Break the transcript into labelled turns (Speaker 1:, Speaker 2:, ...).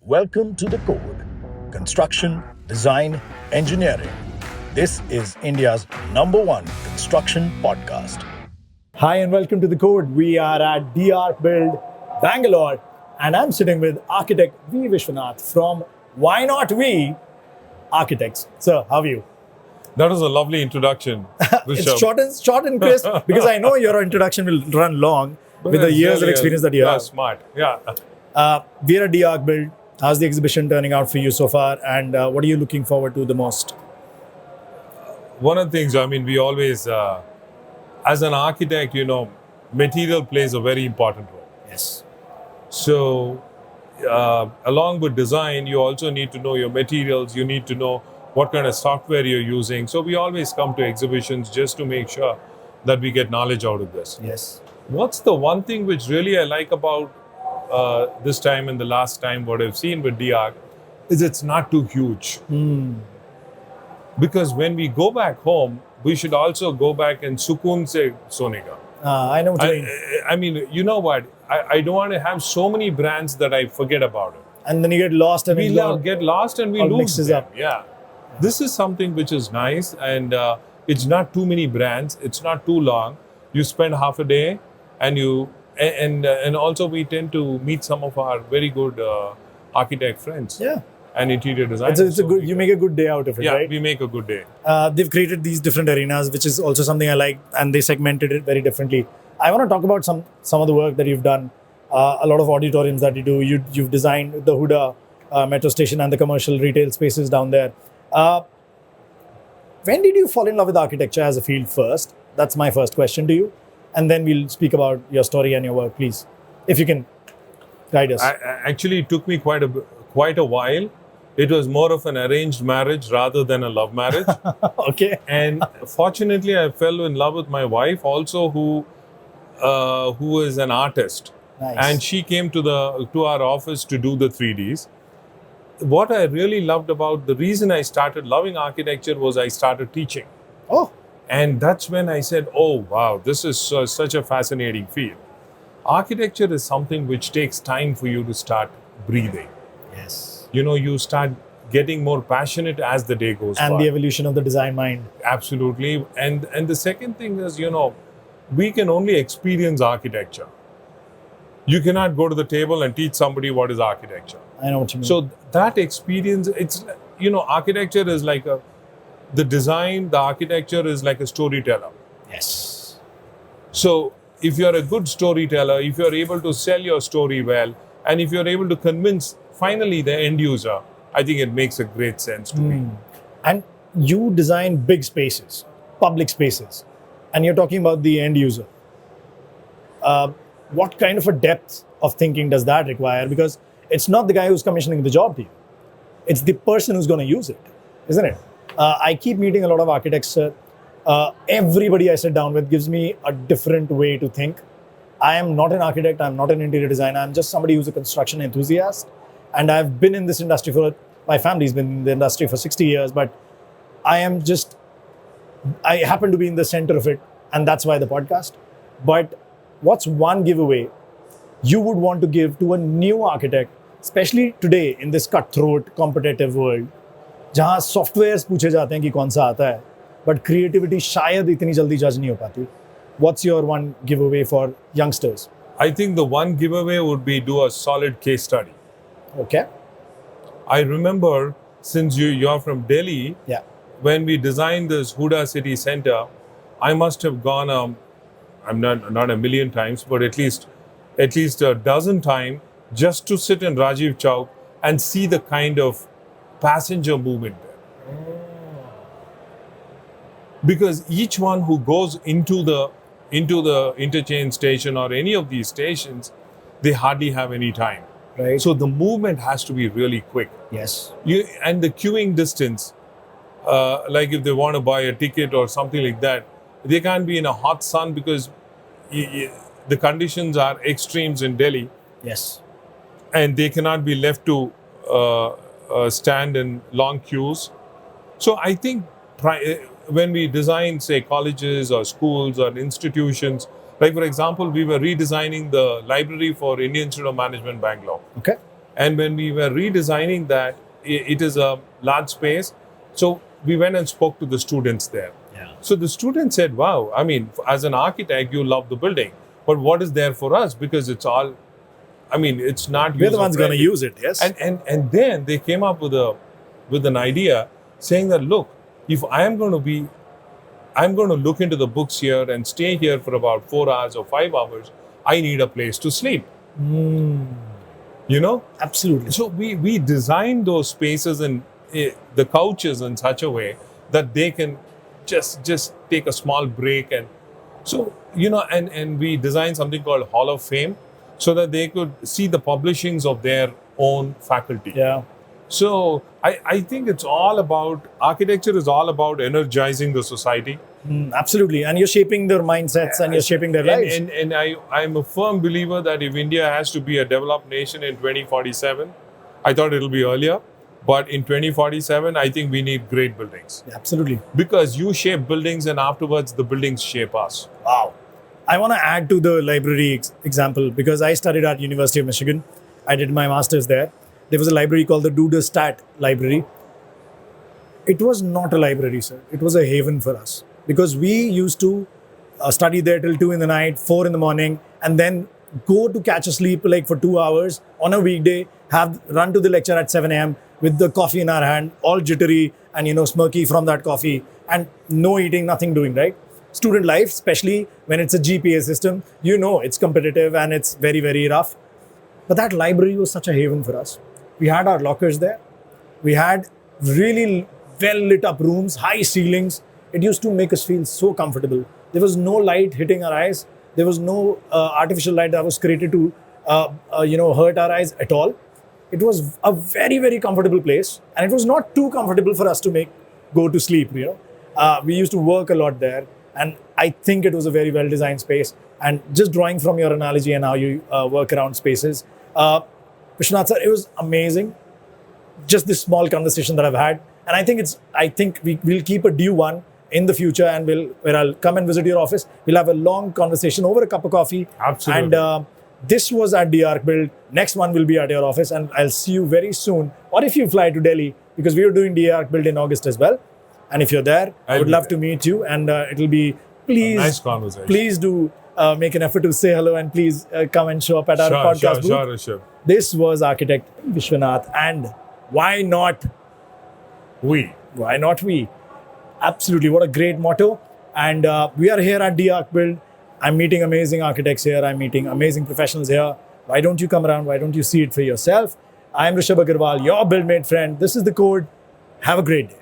Speaker 1: Welcome to The Code. Construction, design, engineering. This is India's #1 construction podcast. Hi and welcome to The Code. We are at DARC Build, Bangalore, and I'm sitting with architect V. Vishwanath from Why Not We Architects. Sir, how are you?
Speaker 2: That was a lovely introduction.
Speaker 1: It's short and crisp because I know your introduction will run long with the years of experience that you have.
Speaker 2: Smart, yeah.
Speaker 1: We're at DARC Build. How's the exhibition turning out for you so far? And what are you looking forward to the most?
Speaker 2: One of the things, we always, as an architect, material plays a very important role.
Speaker 1: Yes.
Speaker 2: So, along with design, you also need to know your materials. You need to know what kind of software you're using. So, we always come to exhibitions just to make sure that we get knowledge out of this.
Speaker 1: Yes.
Speaker 2: What's the one thing which really I like about this time and the last time what I've seen with DARC is it's not too huge. Because when we go back home, we should also go back and sukoon se sone ka.
Speaker 1: I know what you mean.
Speaker 2: I mean, you know what? I don't want to have so many brands that I forget about it.
Speaker 1: And then you get lost and
Speaker 2: we get lost and we lose
Speaker 1: mixes
Speaker 2: them.
Speaker 1: up.
Speaker 2: Yeah. This is something which is nice, and it's not too many brands. It's not too long. You spend half a day, and and also we tend to meet some of our very good architect friends.
Speaker 1: Yeah.
Speaker 2: And interior designers.
Speaker 1: It's a good. You make a good day out of it,
Speaker 2: yeah,
Speaker 1: right?
Speaker 2: we make a good day.
Speaker 1: They've created these different arenas, which is also something I like, and they segmented it very differently. I want to talk about some of the work that you've done. A lot of auditoriums that you do. You've designed the Huda metro station and the commercial retail spaces down there. When did you fall in love with architecture as a field first? That's my first question to you. And then we'll speak about your story and your work, please. If you can guide us.
Speaker 2: Actually, it took me quite a while. It was more of an arranged marriage rather than a love marriage.
Speaker 1: Okay.
Speaker 2: And fortunately, I fell in love with my wife also, who is an artist.
Speaker 1: Nice.
Speaker 2: And she came to our office to do the 3Ds. What I really loved about the reason I started loving architecture was I started teaching.
Speaker 1: Oh.
Speaker 2: And that's when I said, oh, wow, this is such a fascinating field. Architecture is something which takes time for you to start breathing.
Speaker 1: Yes.
Speaker 2: You start getting more passionate as the day goes by.
Speaker 1: And the evolution of the design mind.
Speaker 2: Absolutely. And the second thing is, we can only experience architecture. You cannot go to the table and teach somebody what is architecture.
Speaker 1: I know what you mean.
Speaker 2: So that experience, it's, architecture is like the architecture is like a storyteller.
Speaker 1: Yes.
Speaker 2: So if you're a good storyteller, if you're able to sell your story well, and if you're able to convince finally the end user, I think it makes a great sense to me.
Speaker 1: And you design big spaces, public spaces, and you're talking about the end user. What kind of a depth of thinking does that require? Because it's not the guy who's commissioning the job to you. It's the person who's going to use it, isn't it? I keep meeting a lot of architects. Everybody I sit down with gives me a different way to think. I am not an architect. I'm not an interior designer. I'm just somebody who's a construction enthusiast. And I've been in this industry my family's been in the industry for 60 years, but I happen to be in the center of it. And that's why the podcast. But what's one giveaway you would want to give to a new architect, especially today in this cutthroat, competitive world, जहाँ softwares पूछे जाते हैं कि कौन सा आता है, but creativity शायद इतनी जल्दी जज नहीं हो पाती. What's your one giveaway for youngsters?
Speaker 2: I think the one giveaway would be do a solid case study.
Speaker 1: Okay.
Speaker 2: I remember, since you're from Delhi,
Speaker 1: yeah,
Speaker 2: when we designed this Huda City Center, I must have gone, I'm not a million times, but at least a dozen times just to sit in Rajiv Chowk and see the kind of passenger movement there. Because each one who goes into the interchange station or any of these stations, they hardly have any time.
Speaker 1: Right.
Speaker 2: So the movement has to be really quick.
Speaker 1: Yes.
Speaker 2: And the queuing distance, like if they want to buy a ticket or something like that, they can't be in a hot sun because the conditions are extremes in Delhi.
Speaker 1: Yes.
Speaker 2: And they cannot be left to stand in long queues. So I think when we design, say, colleges or schools or institutions, like for example, we were redesigning the library for Indian Institute of Management, Bangalore.
Speaker 1: Okay.
Speaker 2: And when we were redesigning that, it is a large space. So we went and spoke to the students there.
Speaker 1: Yeah.
Speaker 2: So the students said, wow, I mean, as an architect, you love the building. But what is there for us? Because it's all, I mean, it's not
Speaker 1: We're the ones going to
Speaker 2: user-friendly.
Speaker 1: use it, yes?
Speaker 2: And then they came up with an idea saying that, look, if I'm going to look into the books here and stay here for about 4 hours or 5 hours, I need a place to sleep. You know?
Speaker 1: Absolutely.
Speaker 2: So we designed those spaces and the couches in such a way that they can just take a small break. And so, you know, and we designed something called Hall of Fame so that they could see the publishings of their own faculty.
Speaker 1: Yeah.
Speaker 2: So I think it's all about, architecture is all about energizing the society.
Speaker 1: Absolutely. And you're shaping their mindsets and you're shaping their lives.
Speaker 2: And I'm a firm believer that if India has to be a developed nation in 2047, I thought it'll be earlier, but in 2047, I think we need great buildings.
Speaker 1: Absolutely.
Speaker 2: Because you shape buildings and afterwards the buildings shape us.
Speaker 1: Wow. I want to add to the library example because I studied at University of Michigan. I did my master's there. There was a library called the Duderstadt Library. It was not a library, sir. It was a haven for us because we used to study there till 2 in the night, 4 in the morning, and then go to catch a sleep like for 2 hours on a weekday, run to the lecture at 7 a.m. with the coffee in our hand, all jittery and, you know, smirky from that coffee, and no eating, nothing doing, right? Student life, especially when it's a GPA system, you know, it's competitive and it's very, very rough. But that library was such a haven for us. We had our lockers there. We had really well lit up rooms, high ceilings. It used to make us feel so comfortable. There was no light hitting our eyes. There was no artificial light that was created to, hurt our eyes at all. It was a very, very comfortable place, and it was not too comfortable for us to go to sleep. You know, we used to work a lot there, and I think it was a very well designed space. And just drawing from your analogy and how you work around spaces, Vishwanath sir, it was amazing. Just this small conversation that I've had, and I think we'll keep a due one in the future, and where I'll come and visit your office. We'll have a long conversation over a cup of coffee.
Speaker 2: Absolutely.
Speaker 1: And this was at DARC Build. Next one will be at your office, and I'll see you very soon. Or if you fly to Delhi, because we are doing DARC Build in August as well. And if you're there, I would love to meet you, and it'll be a
Speaker 2: nice conversation.
Speaker 1: Please do make an effort to say hello, and please come and show up at our podcast booth.
Speaker 2: Sure.
Speaker 1: This was architect Vishwanath, and why not
Speaker 2: we?
Speaker 1: Why not we? Absolutely, what a great motto. And we are here at DARC Build. I'm meeting amazing architects here. I'm meeting amazing professionals here. Why don't you come around? Why don't you see it for yourself? I'm Rishabh Agarwal, your buildmate friend. This is the code. Have a great day.